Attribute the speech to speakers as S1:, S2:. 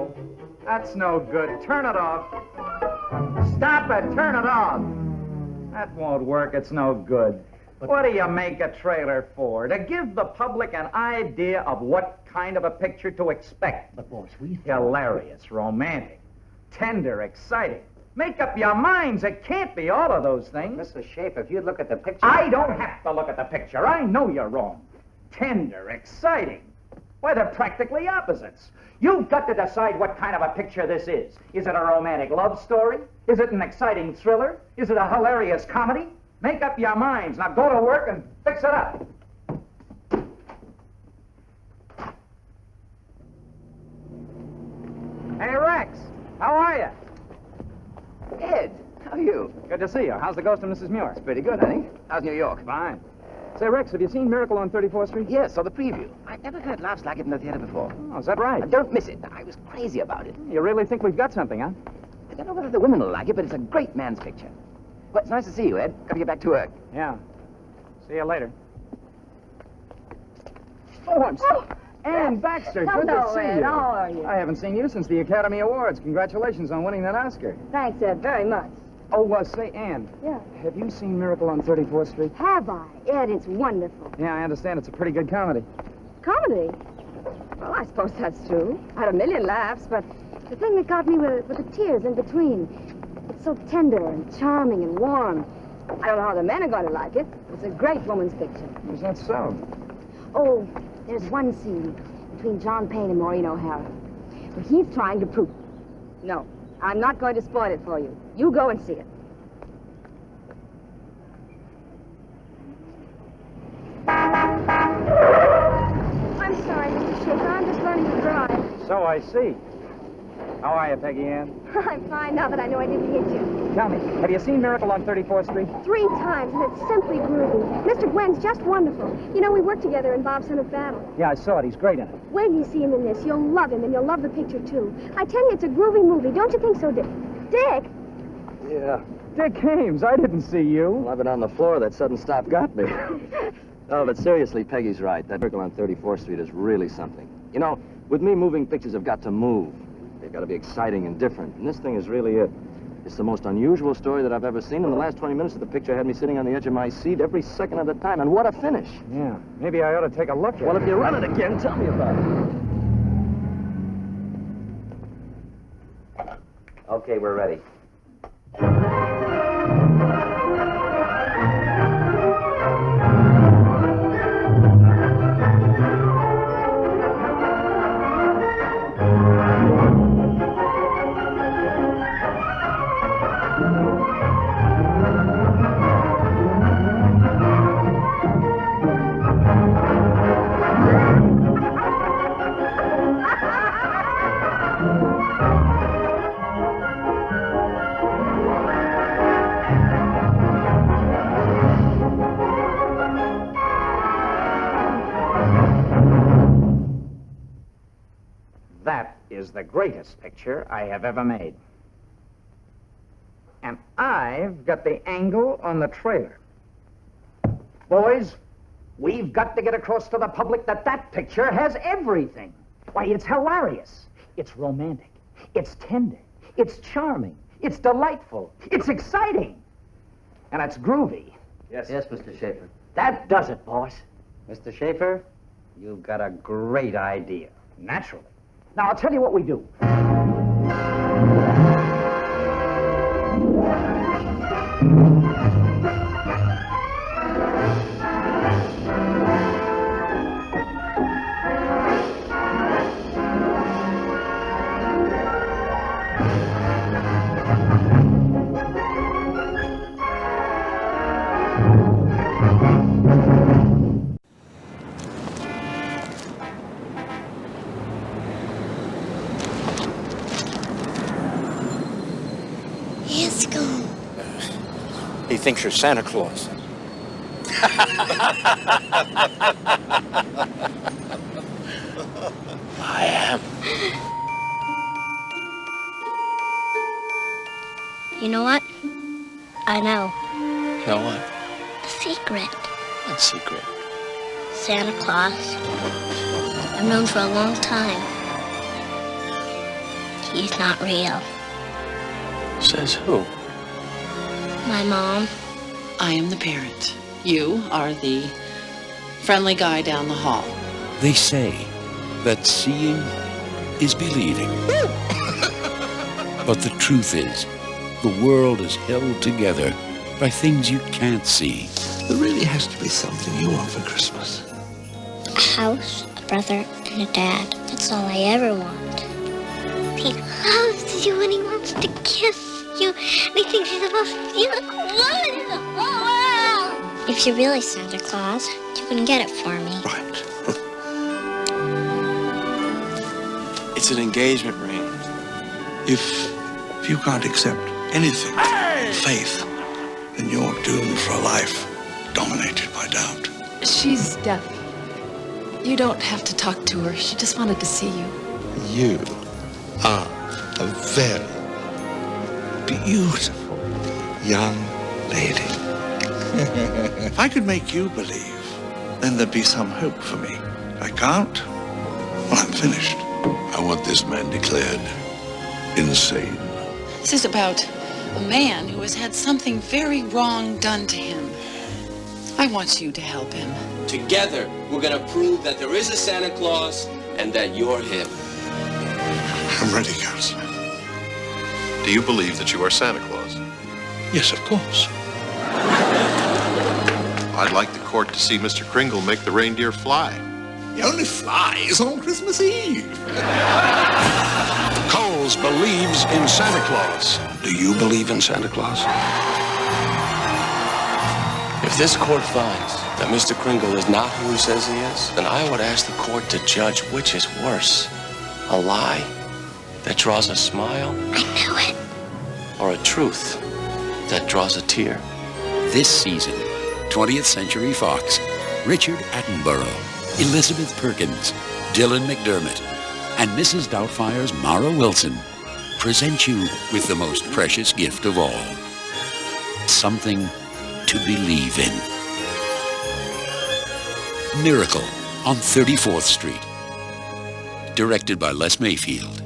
S1: no. That's no good. Turn it off. Stop it. Turn it off. That won't work. It's no good. What do you make a trailer for? To give the public an idea of what kind of a picture to expect.
S2: But, boss, we...
S1: Hilarious, romantic, tender, exciting. Make up your minds. It can't be all of those things.
S2: Mr. Schaefer, if you'd look at the picture...
S1: I don't have to look at the picture. I know you're wrong. Tender, exciting. Why, they're practically opposites. You've got to decide what kind of a picture this is. Is it a romantic love story? Is it an exciting thriller? Is it a hilarious comedy? Make up your minds. Now go to work and fix it up. Hey, Rex. How are you?
S2: Ed, how are you?
S1: Good to see you. How's the Ghost of Mrs. Muir?
S2: It's pretty good, honey. How's New York?
S1: Fine. Say, Rex, have you seen Miracle on 34th Street?
S2: Yes, saw the preview. I've never heard laughs like it in the theater before.
S1: Oh, is that right?
S2: Don't miss it. I was crazy about it.
S1: You really think we've got something, huh?
S2: I don't know whether the women will like it, but it's a great man's picture. Well, it's nice to see you, Ed. Gotta get back to work.
S1: Yeah. See you later. Oh, I'm sorry. Ann Baxter, good to
S3: Hello,
S1: see
S3: Ed.
S1: you.
S3: How are you?
S1: I haven't seen you since the Academy Awards. Congratulations on winning that Oscar.
S3: Thanks, Ed, very much.
S1: Oh, say, Ann.
S3: Yeah.
S1: Have you seen Miracle on 34th Street?
S3: Have I? Ed, it's wonderful.
S1: Yeah, I understand it's a pretty good comedy.
S3: Comedy? Well, I suppose that's true. I had a million laughs, but the thing that got me were the tears in between. It's so tender and charming and warm. I don't know how the men are going to like it. It's a great woman's picture.
S1: Is that so?
S3: Oh, there's one scene between John Payne and Maureen O'Hara where he's trying to prove... No, I'm not going to spoil it for you. You go and see it. I'm sorry, Mr. Schaefer. I'm just learning to drive.
S1: So I see. How are you, Peggy Ann?
S3: I'm fine now that I know I didn't hit you.
S1: Tell me, have you seen Miracle on 34th Street?
S3: 3 times, and it's simply groovy. Mr. Gwen's just wonderful. You know, we worked together in Bob Son of Battle.
S1: Yeah, I saw it. He's great in it.
S3: Wait till you see him in this. You'll love him, and you'll love the picture, too. I tell you, it's a groovy movie. Don't you think so, Dick? Dick?
S2: Yeah.
S1: Dick Hames, I didn't see you.
S2: Well, I've been on the floor. That sudden stop got me. Oh, but seriously, Peggy's right. That Miracle on 34th Street is really something. You know, with me, moving pictures have got to move. They've got to be exciting and different. And this thing is really it. It's the most unusual story that I've ever seen. In the last 20 minutes of the picture had me sitting on the edge of my seat every second of the time. And what a finish.
S1: Yeah, maybe I ought to take a look at it.
S2: Well, if you run it again, tell me about it. Okay, we're ready.
S1: That is the greatest picture I have ever made. And I've got the angle on the trailer. Boys, we've got to get across to the public that that picture has everything. Why, it's hilarious. It's romantic. It's tender. It's charming. It's delightful. It's exciting. And it's groovy.
S2: Yes, Mr. Schaefer.
S1: That does it, boss.
S2: Mr. Schaefer, you've got a great idea.
S1: Naturally. Now, I'll tell you what we do.
S4: Let's go.
S5: He thinks you're Santa Claus. I am.
S4: You know what? I know.
S5: Know what?
S4: The secret.
S5: What secret?
S4: Santa Claus. I've known for a long time. he's not real.
S5: Says who?
S4: My mom.
S6: I am the parent. You are the friendly guy down the hall.
S7: They say that seeing is believing. But the truth is, the world is held together by things you can't see.
S8: There really has to be something you want for Christmas.
S4: A house, a brother, and a dad. That's all I ever want. He loves you and he wants to kiss you. And he thinks he's the most beautiful woman in the whole world. If you're really Santa Claus, you can get it for me.
S8: Right.
S5: It's an engagement ring.
S8: If you can't accept anything, faith, then you're doomed for a life dominated by doubt.
S6: She's deaf. You don't have to talk to her. She just wanted to see you.
S8: You are a very beautiful young lady. If I could make you believe, then there'd be some hope for me. If I can't, well, I'm finished.
S9: I want this man declared insane.
S6: This is about a man who has had something very wrong done to him. I want you to help him.
S10: Together, we're gonna prove that there is a Santa Claus and that you're him.
S8: I'm ready, Counselor.
S9: Do you believe that you are Santa Claus?
S8: Yes, of course.
S9: I'd like the court to see Mr. Kringle make the reindeer fly.
S8: He only flies on Christmas Eve.
S7: Coles believes in Santa Claus.
S8: Do you believe in Santa Claus?
S10: If this court finds that Mr. Kringle is not who he says he is, then I would ask the court to judge which is worse. A lie that draws a smile,
S4: I knew it.
S10: or a truth that draws a tear.
S7: This season, 20th Century Fox, Richard Attenborough, Elizabeth Perkins, Dylan McDermott, and Mrs. Doubtfire's Mara Wilson present you with the most precious gift of all. Something to believe in. Miracle on 34th Street. Directed by Les Mayfield.